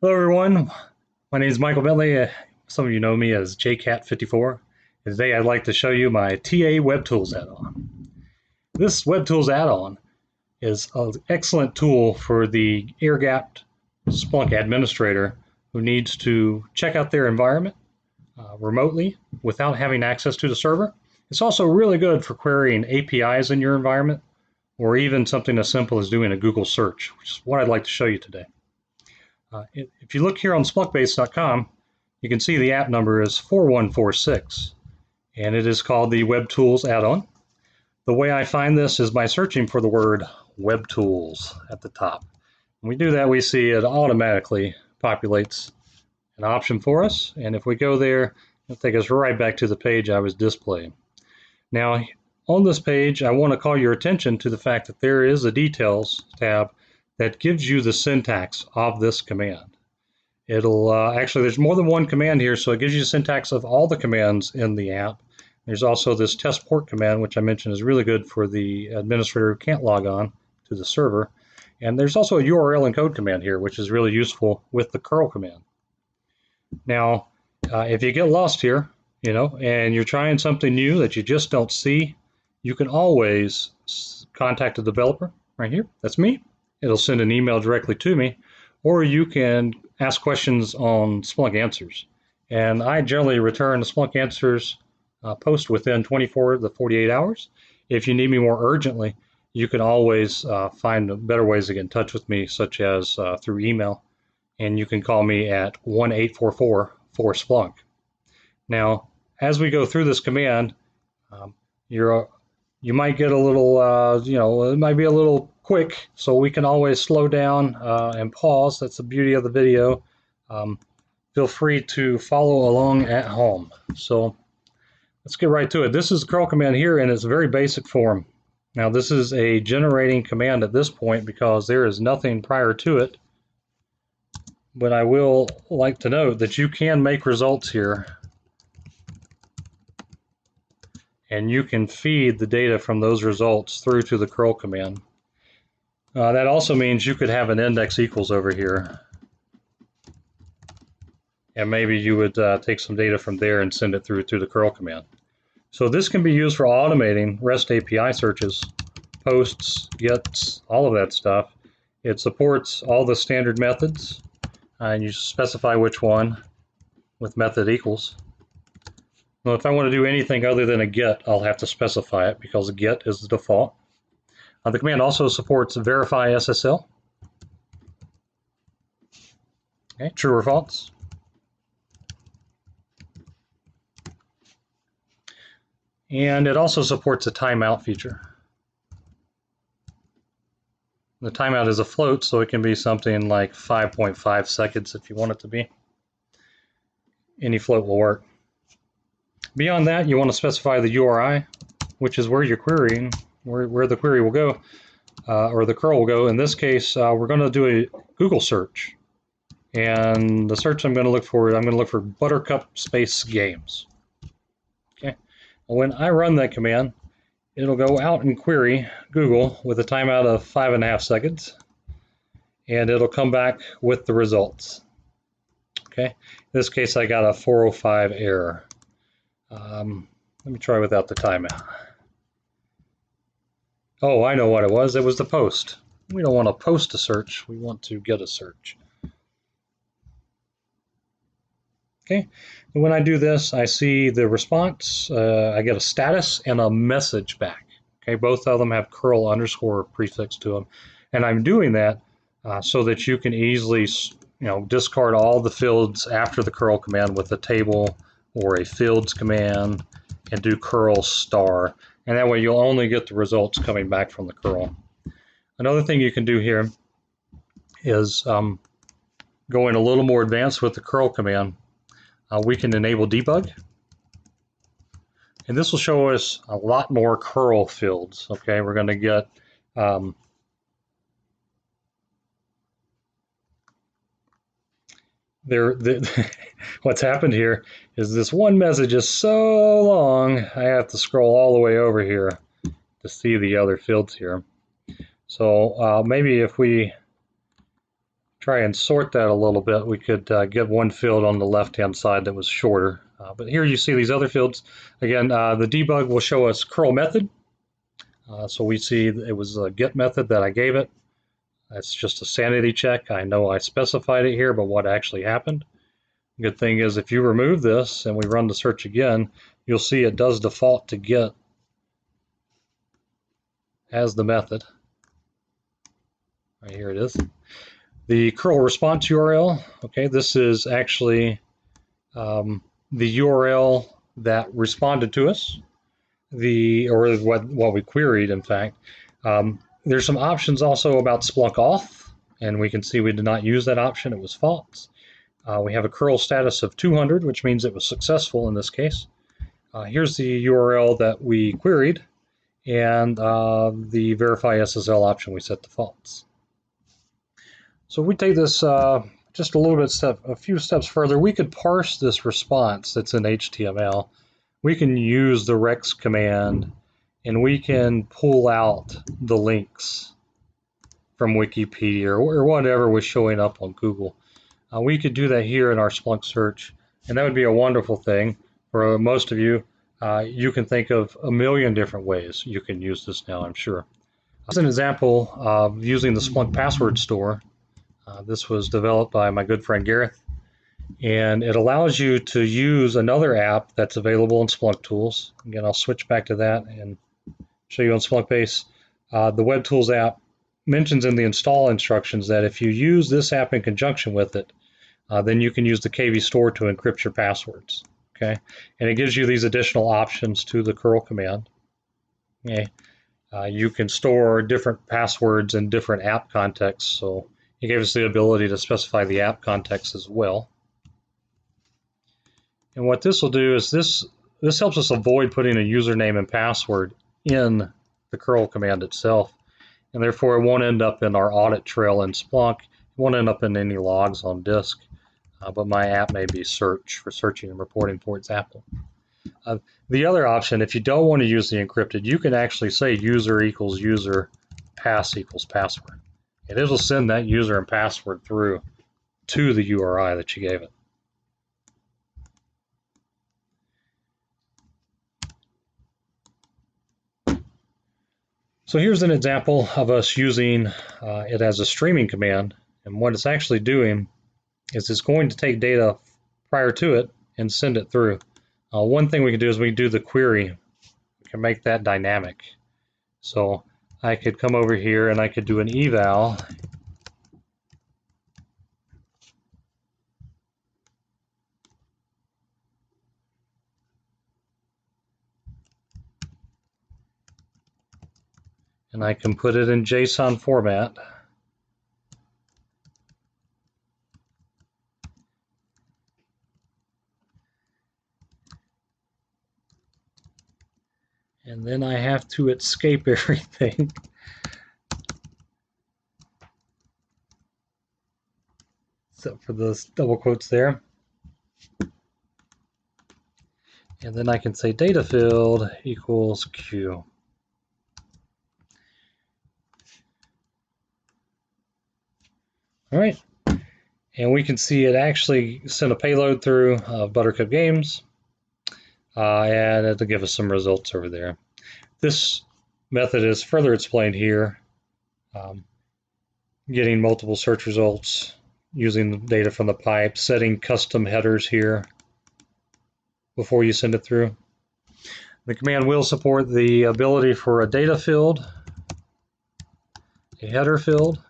Hello, everyone. My name is Michael Bentley. Some of you know me as JCat54. And today, I'd like to show you my TA Webtools add-on. This Webtools add-on is an excellent tool for the air-gapped Splunk administrator who needs to check out their environment remotely without having access to the server. It's also really good for querying APIs in your environment, or even something as simple as doing a Google search, which is what I'd like to show you today. If you look here on splunkbase.com, you can see the app number is 4146, and it is called the Webtools add-on. The way I find this is by searching for the word Webtools at the top. When we do that, we see it automatically populates an option for us, and if we go there, it'll take us right back to the page I was displaying. Now, on this page, I want to call your attention to the fact that there is a Details tab that gives you the syntax of this command. It'll actually, there's more than one command here, so it gives you the syntax of all the commands in the app. There's also this test port command, which I mentioned is really good for the administrator who can't log on to the server. And there's also a URL encode command here, which is really useful with the curl command. Now, if you get lost here, and you're trying something new that you just don't see, you can always contact the developer right here. That's me. It'll send an email directly to me, or you can ask questions on Splunk Answers. And I generally return the Splunk Answers post within 24 to 48 hours. If you need me more urgently, you can always find better ways to get in touch with me, such as through email. And you can call me at 1-844-4Splunk. Now, as we go through this command, you might get a little, it might be a little quick, so we can always slow down and pause. That's the beauty of the video. Feel free to follow along at home. So let's get right to it. This is the curl command here in its very basic form. Now, this is a generating command at this point because there is nothing prior to it. But I will like to note that you can make results here, and you can feed the data from those results through to the curl command. That also means you could have an index equals over here, and maybe you would take some data from there and send it through to the curl command. So this can be used for automating REST API searches, posts, gets, all of that stuff. It supports all the standard methods, and you specify which one with method equals. Well, if I want to do anything other than a get, I'll have to specify it because a get is the default. The command also supports verify SSL. Okay, true or false. And it also supports a timeout feature. The timeout is a float, so it can be something like 5.5 seconds if you want it to be. Any float will work. Beyond that, you want to specify the URI, which is where you're querying, where the query will go, or the curl will go. In this case, we're going to do a Google search. And the search I'm going to look for Buttercup space games. Okay. When I run that command, it'll go out and query Google with a timeout of 5.5 seconds, and it'll come back with the results. Okay. In this case, I got a 405 error. Let me try without the timeout. Oh, I know what it was. It was the post. We don't want to post a search. We want to get a search. Okay, and when I do this, I see the response. I get a status and a message back. Okay, both of them have curl underscore prefix to them, and I'm doing that so that you can easily, discard all the fields after the curl command with a table or a fields command, and do curl star, and that way you'll only get the results coming back from the curl. Another thing you can do here is going a little more advanced with the curl command. We can enable debug, and this will show us a lot more curl fields. Okay, we're going to get what's happened here is this one message is so long, I have to scroll all the way over here to see the other fields here. So maybe if we try and sort that a little bit, we could get one field on the left-hand side that was shorter. But here you see these other fields. Again, the debug will show us curl method. So we see it was a get method that I gave it. That's just a sanity check. I know I specified it here, but what actually happened? Good thing is if you remove this and we run the search again, you'll see it does default to get as the method. Right here it is. The curl response URL, okay, this is actually the URL that responded to us, or what we queried, in fact. There's some options also about Splunk Auth, and we can see we did not use that option. It was false. We have a curl status of 200, which means it was successful in this case. Here's the URL that we queried, and the verify SSL option we set to false. So we take this just a few steps further. We could parse this response that's in HTML. We can use the rex command, and we can pull out the links from Wikipedia or whatever was showing up on Google. We could do that here in our Splunk search, and that would be a wonderful thing for most of you. You can think of a million different ways you can use this now, I'm sure. As an example of using the Splunk password store, this was developed by my good friend Gareth, and it allows you to use another app that's available in Splunk Tools. Again, I'll switch back to that and show you on Splunk Base. The Webtools app mentions in the install instructions that if you use this app in conjunction with it, then you can use the KVSTORE to encrypt your passwords. Okay, and it gives you these additional options to the curl command. Okay, you can store different passwords in different app contexts, so it gave us the ability to specify the app context as well. And what this will do is this helps us avoid putting a username and password in the curl command itself, and therefore it won't end up in our audit trail in Splunk. It won't end up in any logs on disk, but my app may be search for searching and reporting for example. The other option, if you don't want to use the encrypted, you can actually say user equals user, pass equals password. And it'll send that user and password through to the URI that you gave it. So here's an example of us using it as a streaming command. And what it's actually doing is it's going to take data prior to it and send it through. One thing we can do is we can do the query. We can make that dynamic. So I could come over here and I could do an eval. And I can put it in JSON format. And then I have to escape everything. Except for those double quotes there. And then I can say data field equals Q. All right. And we can see it actually sent a payload through Buttercup Games. And it'll give us some results over there. This method is further explained here. Getting multiple search results, using the data from the pipe, setting custom headers here before you send it through. The command will support the ability for a data field, a header field,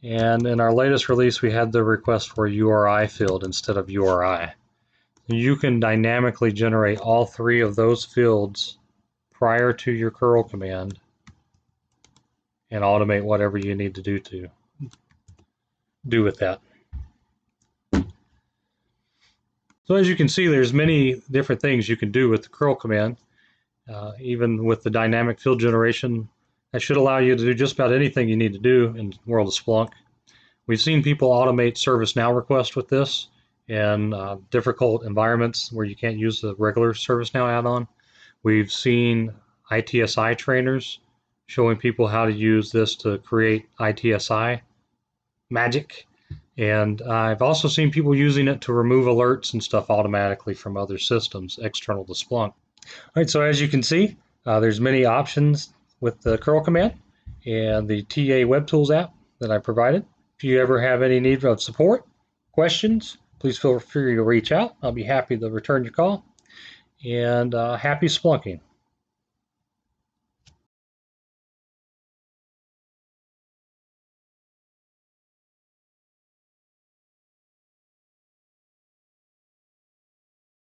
and in our latest release we had the request for a URI field instead of URI. You can dynamically generate all three of those fields prior to your curl command and automate whatever you need to do with that. So as you can see, there's many different things you can do with the curl command. Even with the dynamic field generation, that should allow you to do just about anything you need to do in the world of Splunk. We've seen people automate ServiceNow requests with this in difficult environments where you can't use the regular ServiceNow add-on. We've seen ITSI trainers showing people how to use this to create ITSI magic. And I've also seen people using it to remove alerts and stuff automatically from other systems external to Splunk. All right, so as you can see, there's many options with the curl command and the TA Webtools app that I provided. If you ever have any need of support, questions, please feel free to reach out. I'll be happy to return your call. And happy Splunking.